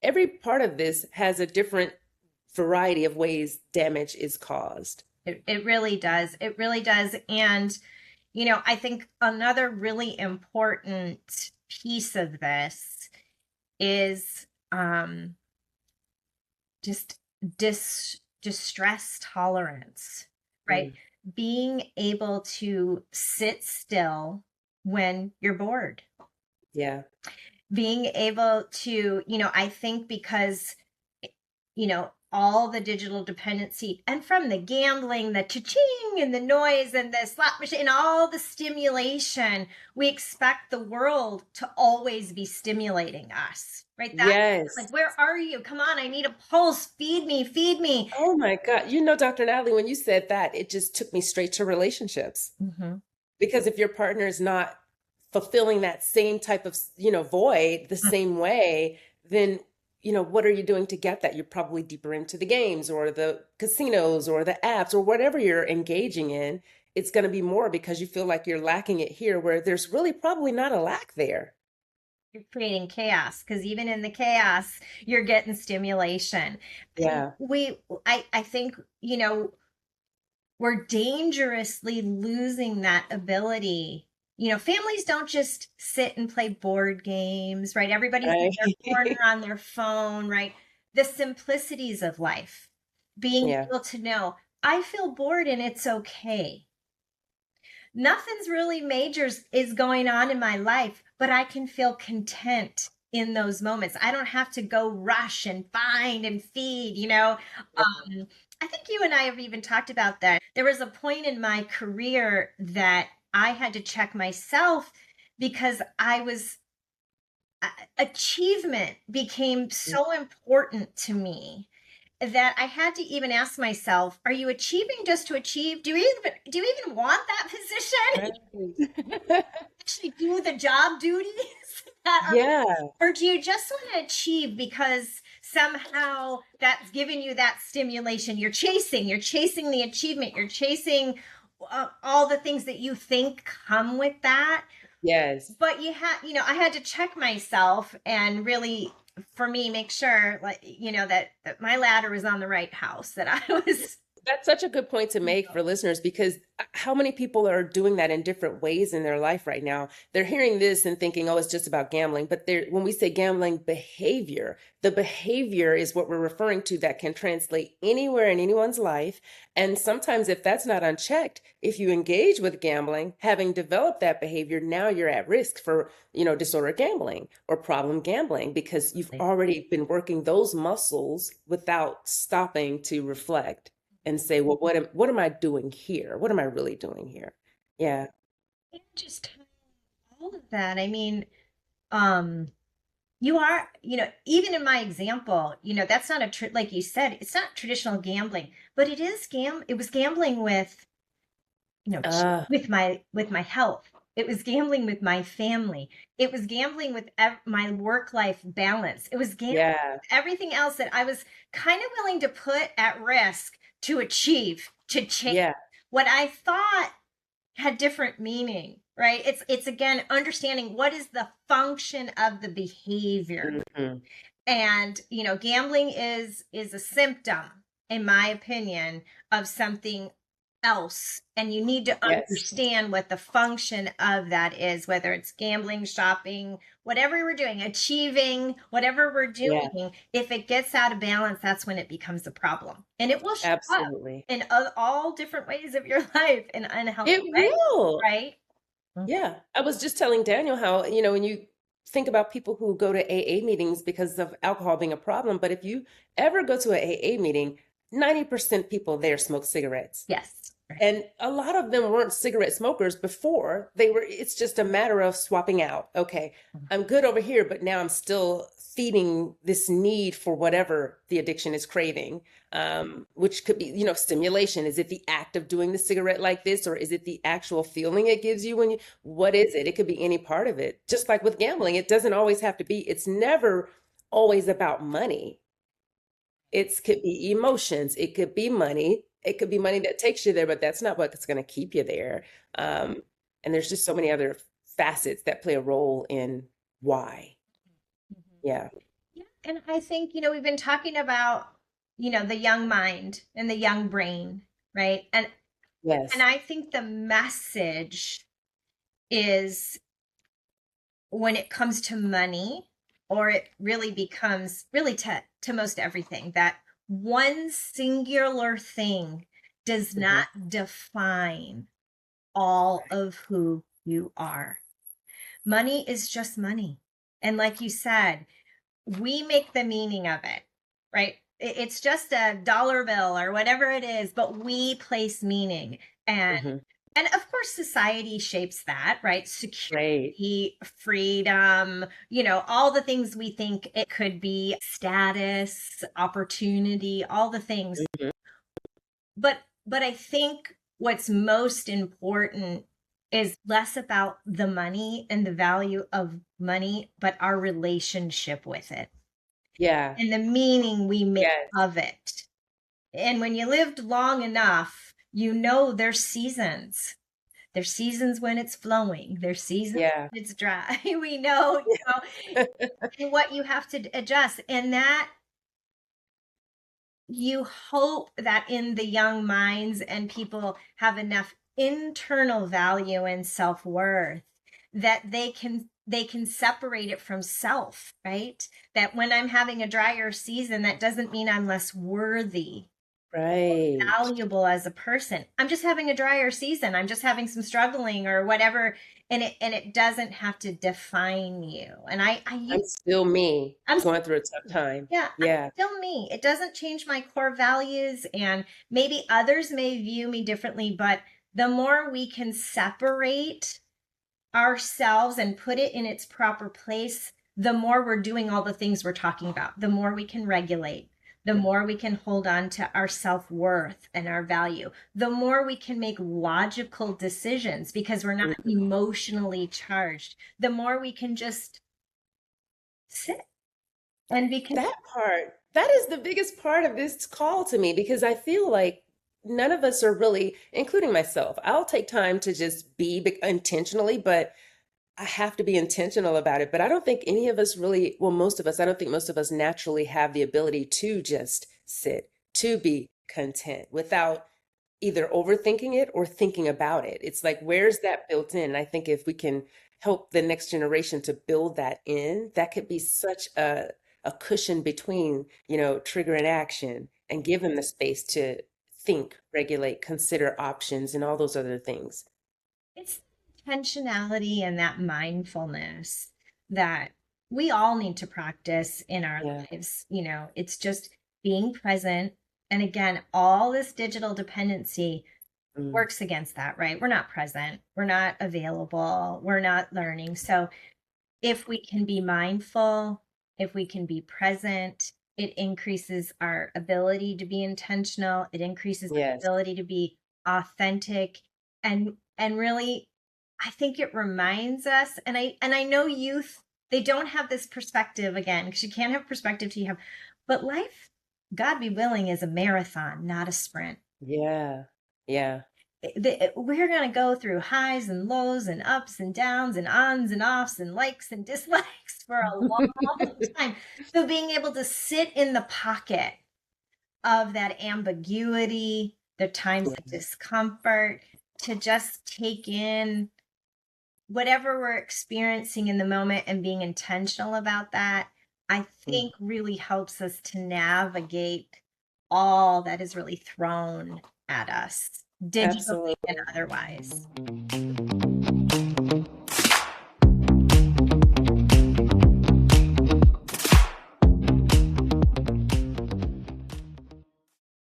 Every part of this has a different variety of ways damage is caused. It really does. It really does. And, I think another really important piece of this is just distress tolerance, right? Mm. Being able to sit still when you're bored, Yeah. being able to, I think because, all the digital dependency and from the gambling, the cha-ching and the noise and the slot machine and all the stimulation, we expect the world to always be stimulating us, right? That's Yes. like, where are you? Come on, I need a pulse. Feed me, feed me. Oh my God. Dr. Natalie, when you said that, it just took me straight to relationships. Mm-hmm. Because if your partner is not fulfilling that same type of, void the same way, then, what are you doing to get that? You're probably deeper into the games or the casinos or the apps or whatever you're engaging in. It's going to be more because you feel like you're lacking it here, where there's really probably not a lack there. You're creating chaos because even in the chaos, you're getting stimulation. And Yeah. I think, we're dangerously losing that ability. Families don't just sit and play board games, right? Everybody's in Right. their corner on their phone, right? The simplicities of life, being Yeah. able to know, I feel bored and it's okay. Nothing's really major is going on in my life, but I can feel content in those moments. I don't have to go rush and find and feed, I think you and I have even talked about that. There was a point in my career that I had to check myself because achievement became so important to me that I had to even ask myself, are you achieving just to achieve? Do you even want that position? Right. Actually do the job duties that Yeah. or do you just want to achieve because somehow that's giving you that stimulation? You're chasing the achievement, you're chasing all the things that you think come with that. Yes. But I had to check myself and really, for me, make sure, like, that my ladder was on the right house, that I was. That's such a good point to make for listeners because how many people are doing that in different ways in their life right now? They're hearing this and thinking, oh, it's just about gambling. But when we say gambling behavior, the behavior is what we're referring to that can translate anywhere in anyone's life. And sometimes, if that's not unchecked, if you engage with gambling, having developed that behavior, now you're at risk for, disordered gambling or problem gambling because you've already been working those muscles without stopping to reflect and say, well, what am I doing here? What am I really doing here? Yeah. And just all of that. I mean, um, you are, even in my example, that's not like you said, it's not traditional gambling, but it was gambling with, Uh, with my health. It was gambling with my family. It was gambling with my work life balance. It was gambling yeah. with everything else that I was kind of willing to put at risk to achieve, to change Yeah. what I thought had different meaning, right? It's again understanding what is the function of the behavior. Hmm. And gambling is a symptom, in my opinion, of something else, and you need to Yes. understand what the function of that is, whether it's gambling, shopping, whatever we're doing, achieving, whatever we're Yeah. doing. If it gets out of balance, that's when it becomes a problem, and it will show up Absolutely. in all different ways of your life in unhealthy It ways, will. right? Yeah. I was just telling Daniel how, when you think about people who go to AA meetings because of alcohol being a problem, but if you ever go to an AA meeting, 90% people there smoke cigarettes. Yes. Right. And a lot of them weren't cigarette smokers before. It's just a matter of swapping out. Okay, I'm good over here, but now I'm still feeding this need for whatever the addiction is craving, which could be, stimulation. Is it the act of doing the cigarette like this, or is it the actual feeling it gives you what is it? It could be any part of it. Just like with gambling, it doesn't always have to be, it's never always about money. It could be emotions. It could be money. It could be money that takes you there, but that's not what's going to keep you there. And there's just so many other facets that play a role in why. Yeah. Yeah, and I think, we've been talking about, the young mind and the young brain, right? And Yes. I think the message is, when it comes to money, or it really becomes really to most everything, that one singular thing does Hmm. not define all of who you are. Money is just money. And like you said, we make the meaning of it, right? It's just a dollar bill or whatever it is, but we place meaning. And Hmm. and of course society shapes that, right? Right. Security, freedom, all the things we think it could be, status, opportunity, all the things. Hmm. But I think what's most important is less about the money and the value of money, but our relationship with it Yeah. and the meaning we make Yes. of it. And when you lived long enough, there's seasons. There's seasons when it's flowing. There's seasons Yeah. when it's dry. We know, and what you have to adjust. And that, you hope that in the young minds and people have enough internal value and self-worth that they can separate it from self, right? That when I'm having a drier season, that doesn't mean I'm less worthy, Right. valuable as a person. I'm just having a drier season. I'm just having some struggling or whatever, and it doesn't have to define you. And I'm still me I'm going through a tough time. yeah, I'm Yeah. still me. It doesn't change my core values, and maybe others may view me differently, but the more we can separate ourselves and put it in its proper place, the more we're doing all the things we're talking about, the more we can regulate, the more we can hold on to our self-worth and our value, the more we can make logical decisions because we're not Mhm. emotionally charged, the more we can just sit and be content. That part, that is the biggest part of this call to me because I feel like none of us are really, including myself. I'll take time to just be intentionally, but I have to be intentional about it. But I don't think any of us really, well, most of us, I don't think most of us naturally have the ability to just sit, to be content without either overthinking it or thinking about it. It's like, where's that built in? And I think if we can help the next generation to build that in, that could be such a cushion between, trigger and action and give them the space to think, regulate, consider options and all those other things. It's intentionality and that mindfulness that we all need to practice in our Yeah. lives. It's just being present. And again, all this digital dependency Mm. works against that, right? We're not present, we're not available, we're not learning. So if we can be mindful, if we can be present, it increases our ability to be intentional. It increases our Yes. ability to be authentic, and really, I think it reminds us. And I know youth, they don't have this perspective, again, because you can't have perspective till you have. But life, God be willing, is a marathon, not a sprint. Yeah. Yeah. We're going to go through highs and lows and ups and downs and ons and offs and likes and dislikes for a long time. So being able to sit in the pocket of that ambiguity, the times of discomfort, to just take in whatever we're experiencing in the moment and being intentional about that, I Mm. think really helps us to navigate all that is really thrown at us, digitally and Absolutely. otherwise.